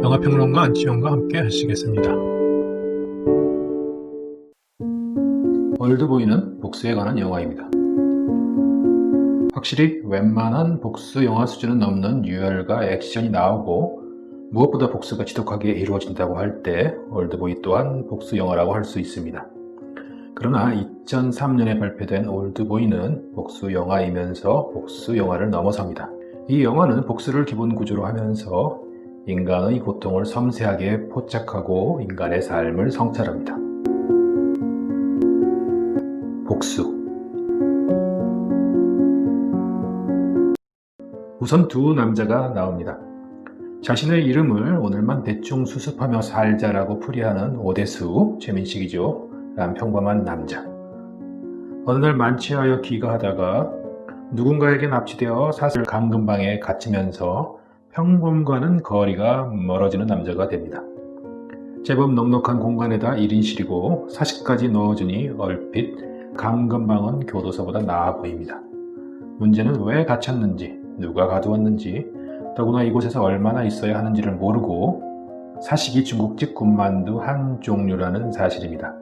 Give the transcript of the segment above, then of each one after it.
영화평론가 안치홍과 함께 하시겠습니다. 올드보이는 복수에 관한 영화입니다. 확실히 웬만한 복수 영화 수준은 넘는 유혈과 액션이 나오고 무엇보다 복수가 지독하게 이루어진다고 할 때 올드보이 또한 복수 영화라고 할 수 있습니다. 그러나 2003년에 발표된 올드보이는 복수 영화이면서 복수 영화를 넘어섭니다. 이 영화는 복수를 기본 구조로 하면서 인간의 고통을 섬세하게 포착하고 인간의 삶을 성찰합니다. 복수. 우선 두 남자가 나옵니다. 자신의 이름을 오늘만 대충 수습하며 살자라고 풀이하는 오대수, 최민식이죠. 란 평범한 남자. 어느 날 만취하여 기거하다가 누군가에게 납치되어 사슬 감금방에 갇히면서 평범과는 거리가 멀어지는 남자가 됩니다. 제법 넉넉한 공간에다 1인실이고 사식까지 넣어주니 얼핏 감금방은 교도소보다 나아 보입니다. 문제는 왜 갇혔는지, 누가 가두었는지, 더구나 이곳에서 얼마나 있어야 하는지를 모르고 사식이 중국집 군만두 한 종류라는 사실입니다.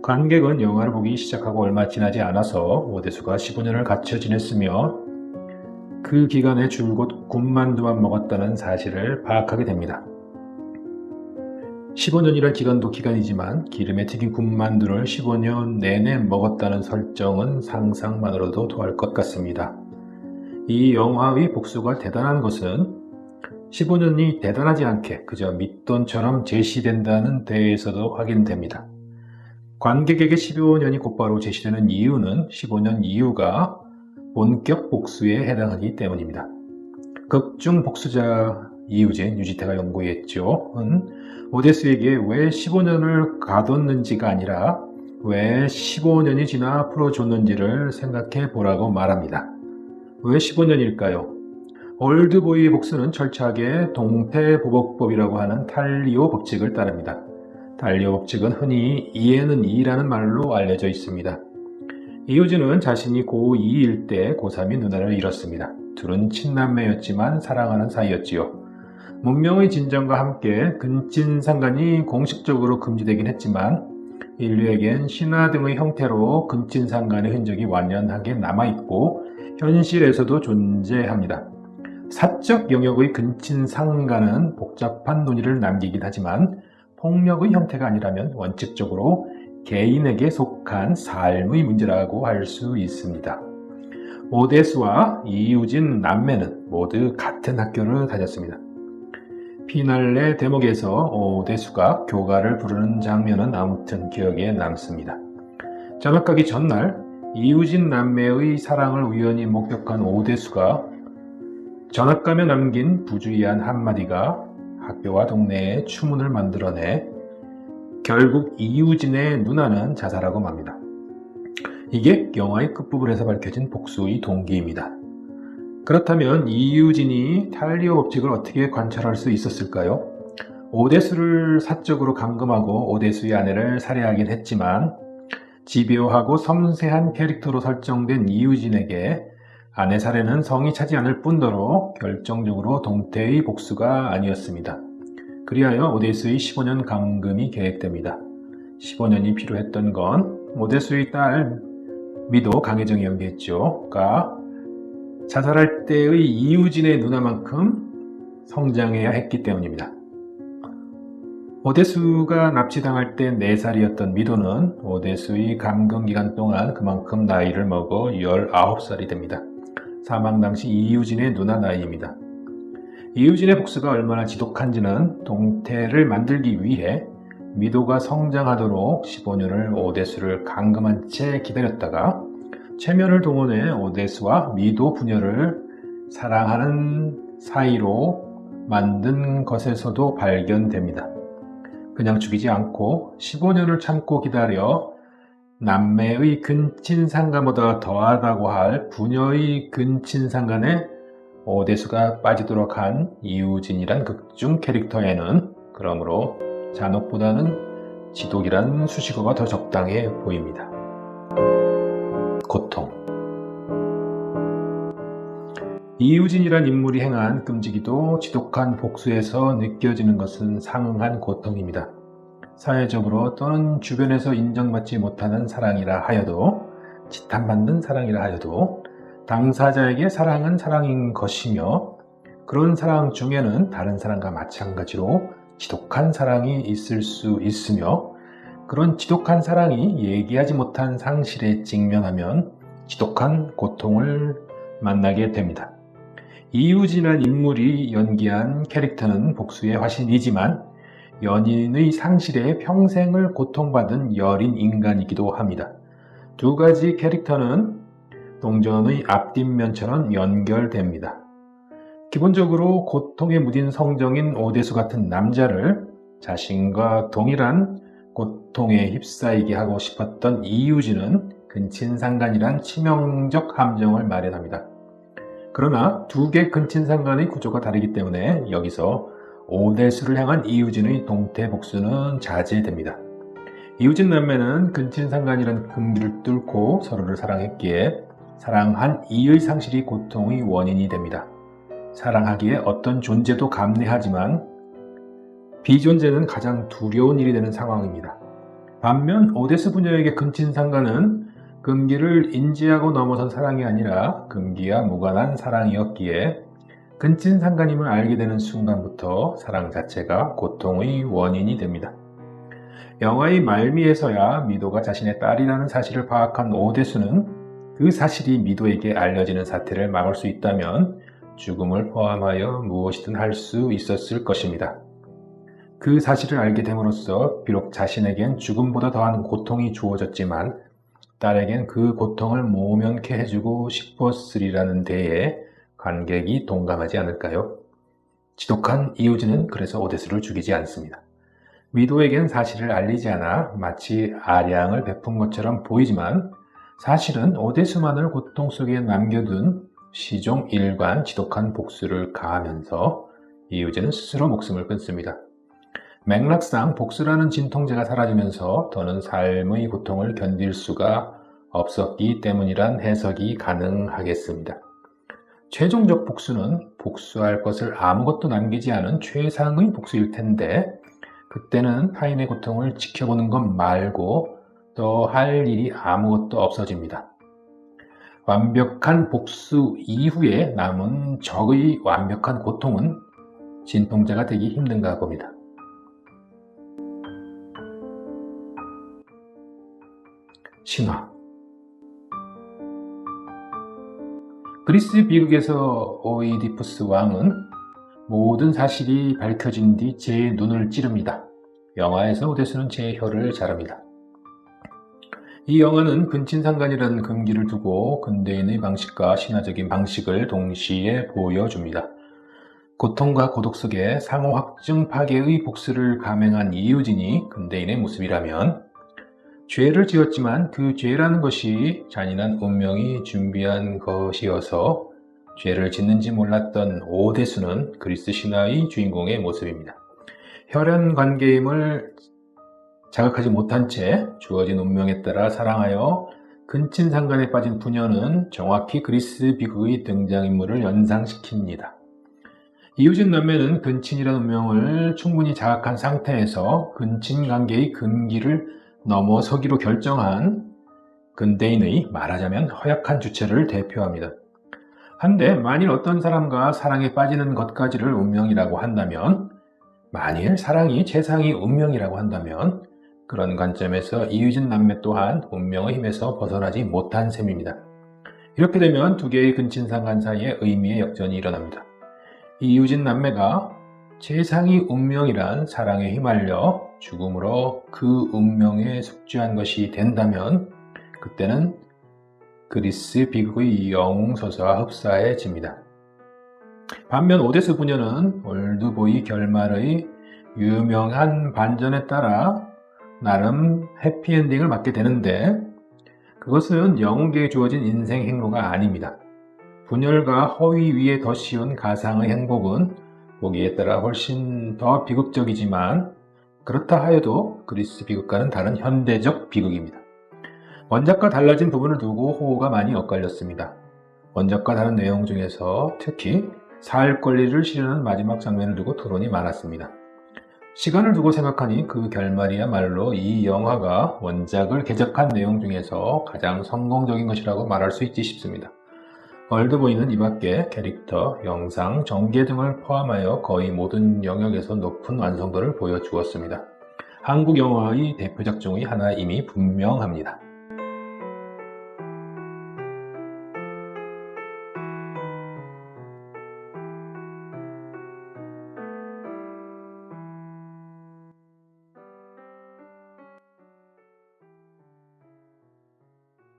관객은 영화를 보기 시작하고 얼마 지나지 않아서 오대수가 15년을 갇혀 지냈으며 그 기간에 줄곧 군만두만 먹었다는 사실을 파악하게 됩니다. 15년이란 기간도 기간이지만 기름에 튀긴 군만두를 15년 내내 먹었다는 설정은 상상만으로도 토할 것 같습니다. 이 영화의 복수가 대단한 것은 15년이 대단하지 않게 그저 밑돈처럼 제시된다는 데에서도 확인됩니다. 관객에게 15년이 곧바로 제시되는 이유는 15년 이후가 본격 복수에 해당하기 때문입니다. 극중 복수자 이우진, 유지태가 연구했죠. 오대수에게 왜 15년을 가뒀는지가 아니라 왜 15년이 지나 풀어줬는지를 생각해 보라고 말합니다. 왜 15년일까요? 올드보이의 복수는 철저하게 동태보복법이라고 하는 탈리오 법칙을 따릅니다. 탈리오 법칙은 흔히 이에는 이라는 말로 알려져 있습니다. 이우진은 자신이 고2일 때 고3인 누나를 잃었습니다. 둘은 친남매였지만 사랑하는 사이였지요. 문명의 진전과 함께 근친상간이 공식적으로 금지되긴 했지만 인류에겐 신화 등의 형태로 근친상간의 흔적이 완연하게 남아있고 현실에서도 존재합니다. 사적 영역의 근친상간은 복잡한 논의를 남기긴 하지만 폭력의 형태가 아니라면 원칙적으로 개인에게 속한 삶의 문제라고 할 수 있습니다. 오대수와 이우진 남매는 모두 같은 학교를 다녔습니다. 피날레 대목에서 오대수가 교가를 부르는 장면은 아무튼 기억에 남습니다. 전학 가기 전날 이우진 남매의 사랑을 우연히 목격한 오대수가 전학 가며 남긴 부주의한 한마디가 학교와 동네에 추문을 만들어내 결국 이우진의 누나는 자살하고 맙니다. 이게 영화의 끝부분에서 밝혀진 복수의 동기입니다. 그렇다면 이우진이 탈리오 법칙을 어떻게 관찰할 수 있었을까요? 오대수를 사적으로 감금하고 오대수의 아내를 살해하긴 했지만 집요하고 섬세한 캐릭터로 설정된 이우진에게 아내 살해는 성이 차지 않을 뿐더러 결정적으로 동태의 복수가 아니었습니다. 그리하여 오대수의 15년 감금이 계획됩니다. 15년이 필요했던 건 오대수의 딸 미도 강혜정이 연기했죠.가 자살할 때의 이우진의 누나만큼 성장해야 했기 때문입니다. 오대수가 납치당할 때 4살이었던 미도는 오대수의 감금 기간 동안 그만큼 나이를 먹어 19살이 됩니다. 사망 당시 이우진의 누나 나이입니다. 이우진의 복수가 얼마나 지독한지는 동태를 만들기 위해 미도가 성장하도록 15년을 오대수를 감금한 채 기다렸다가 최면을 동원해 오대수와 미도 부녀를 사랑하는 사이로 만든 것에서도 발견됩니다. 그냥 죽이지 않고 15년을 참고 기다려 남매의 근친상간보다 더하다고 할 부녀의 근친상간에 오대수가 빠지도록 한 이우진이란 극중 캐릭터에는 그러므로 잔혹보다는 지독이란 수식어가 더 적당해 보입니다. 고통. 이유진이란 인물이 행한 끔찍이도 지독한 복수에서 느껴지는 것은 상응한 고통입니다. 사회적으로 또는 주변에서 인정받지 못하는 사랑이라 하여도, 지탄받는 사랑이라 하여도 당사자에게 사랑은 사랑인 것이며, 그런 사랑 중에는 다른 사람과 마찬가지로 지독한 사랑이 있을 수 있으며, 그런 지독한 사랑이 얘기하지 못한 상실에 직면하면 지독한 고통을 만나게 됩니다. 이유진이라는 인물이 연기한 캐릭터는 복수의 화신이지만 연인의 상실에 평생을 고통받은 여린 인간이기도 합니다. 두 가지 캐릭터는 동전의 앞뒷면처럼 연결됩니다. 기본적으로 고통에 무딘 성정인 오대수 같은 남자를 자신과 동일한 고통에 휩싸이게 하고 싶었던 이유진은 근친상간이란 치명적 함정을 마련합니다. 그러나 두 개 근친상간의 구조가 다르기 때문에 여기서 오대수를 향한 이유진의 동태복수는 자제됩니다. 이유진 남매는 근친상간이란 금기를 뚫고 서로를 사랑했기에 사랑한 이의 상실이 고통의 원인이 됩니다. 사랑하기에 어떤 존재도 감내하지만 비존재는 가장 두려운 일이 되는 상황입니다. 반면 오데스 부녀에게 근친상간은 금기를 인지하고 넘어선 사랑이 아니라 금기와 무관한 사랑이었기에 근친상간임을 알게 되는 순간부터 사랑 자체가 고통의 원인이 됩니다. 영화의 말미에서야 미도가 자신의 딸이라는 사실을 파악한 오대수는 그 사실이 미도에게 알려지는 사태를 막을 수 있다면 죽음을 포함하여 무엇이든 할 수 있었을 것입니다. 그 사실을 알게 됨으로써 비록 자신에겐 죽음보다 더한 고통이 주어졌지만 딸에겐 그 고통을 모면케 해주고 싶었으리라는 데에 관객이 동감하지 않을까요? 지독한 이유진은 그래서 오데스를 죽이지 않습니다. 미도에겐 사실을 알리지 않아 마치 아량을 베푼 것처럼 보이지만 사실은 오데스만을 고통 속에 남겨둔 시종 일관 지독한 복수를 가하면서 이유진은 스스로 목숨을 끊습니다. 맥락상 복수라는 진통제가 사라지면서 더는 삶의 고통을 견딜 수가 없었기 때문이란 해석이 가능하겠습니다. 최종적 복수는 복수할 것을 아무것도 남기지 않은 최상의 복수일 텐데 그때는 타인의 고통을 지켜보는 것 말고 더 할 일이 아무것도 없어집니다. 완벽한 복수 이후에 남은 적의 완벽한 고통은 진통제가 되기 힘든가 봅니다. 신화. 그리스 비극에서 오이디푸스 왕은 모든 사실이 밝혀진 뒤 제 눈을 찌릅니다. 영화에서 오데스는 제 혀를 자릅니다. 이 영화는 근친상간이라는 금기를 두고 근대인의 방식과 신화적인 방식을 동시에 보여줍니다. 고통과 고독 속에 상호 확증 파괴의 복수를 감행한 이유진이 근대인의 모습이라면 죄를 지었지만 그 죄라는 것이 잔인한 운명이 준비한 것이어서 죄를 짓는지 몰랐던 오데수는 그리스 신화의 주인공의 모습입니다. 혈연 관계임을 자각하지 못한 채 주어진 운명에 따라 사랑하여 근친상간에 빠진 부녀는 정확히 그리스 비극의 등장인물을 연상시킵니다. 이유진 남매는 근친이라는 운명을 충분히 자각한 상태에서 근친관계의 근기를 넘어서기로 결정한 근대인의 말하자면 허약한 주체를 대표합니다. 한데 만일 어떤 사람과 사랑에 빠지는 것까지를 운명이라고 한다면, 만일 사랑이 최상위 운명이라고 한다면 그런 관점에서 이유진 남매 또한 운명의 힘에서 벗어나지 못한 셈입니다. 이렇게 되면 두 개의 근친상간 사이에 의미의 역전이 일어납니다. 이유진 남매가 최상위 운명이란 사랑에 휘말려 죽음으로 그 운명에 숙주한 것이 된다면 그때는 그리스 비극의 영웅소설과 흡사해집니다. 반면 오데스 부녀는 올드보이 결말의 유명한 반전에 따라 나름 해피엔딩을 맞게 되는데 그것은 영웅에게 주어진 인생 행로가 아닙니다. 분열과 허위 위에 더 씌운 가상의 행복은 보기에 따라 훨씬 더 비극적이지만 그렇다 하여도 그리스 비극과는 다른 현대적 비극입니다. 원작과 달라진 부분을 두고 호호가 많이 엇갈렸습니다. 원작과 다른 내용 중에서 특히 살 권리를 실현한 마지막 장면을 두고 토론이 많았습니다. 시간을 두고 생각하니 그 결말이야말로 이 영화가 원작을 개작한 내용 중에서 가장 성공적인 것이라고 말할 수 있지 싶습니다. 올드보이는 이 밖에 캐릭터, 영상, 전개 등을 포함하여 거의 모든 영역에서 높은 완성도를 보여주었습니다. 한국 영화의 대표작 중의 하나임이 분명합니다.